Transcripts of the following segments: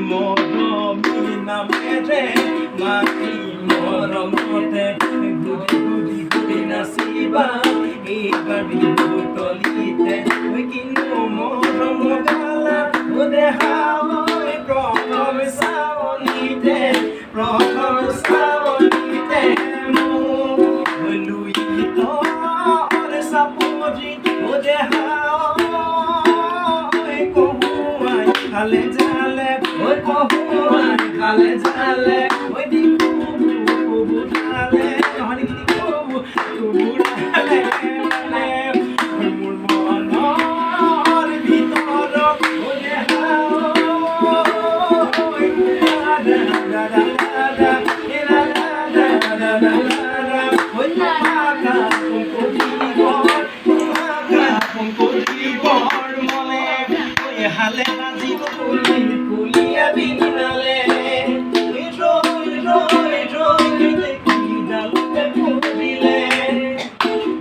মৰমী নামেৰে মাতি মৰমতে ঘূৰি ঘূৰি নাচিবা এইবাৰ বিহু তলিতে কিন্তু মৰম গালা দেখাব প্ৰথম চাৱনীতে মোক লুইত চাপৰি দেখাব Kale jale, oi kohuai. Kale jale, oi di kubu kubu jale. Hani di kubu kubu jale. Oi mulmonor bitor, oi hao. Oi da da da da da. Oi maka pungko di bor mole. Oi hale. Kulia binale, roi kite kidal te purile,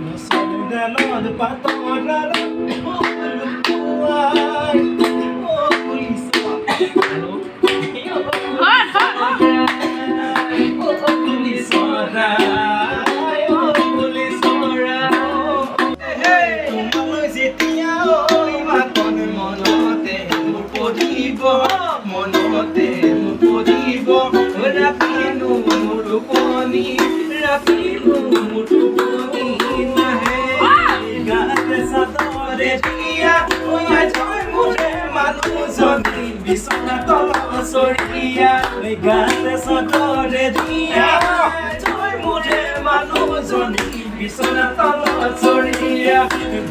nasodalod patoralo, luai, polisa, hello, polisa, hey, malositia, oi makon monote. মনতে মুঠিব ৰাপিনো মুটুপনি নাহে গাতে চাদৰে দিয়া ঐ জয় মোৰে মানুহজনী বিচনা তল চৰিয়া ঐ গাতে চাদৰে দিয়া জয় মোৰে মানুহজনী বিচনা তল চৰিয়া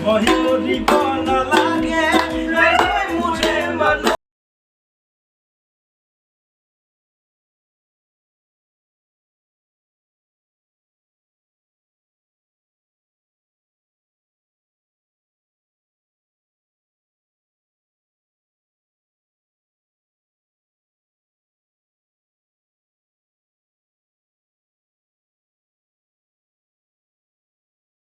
ভয় কৰিব নালাগে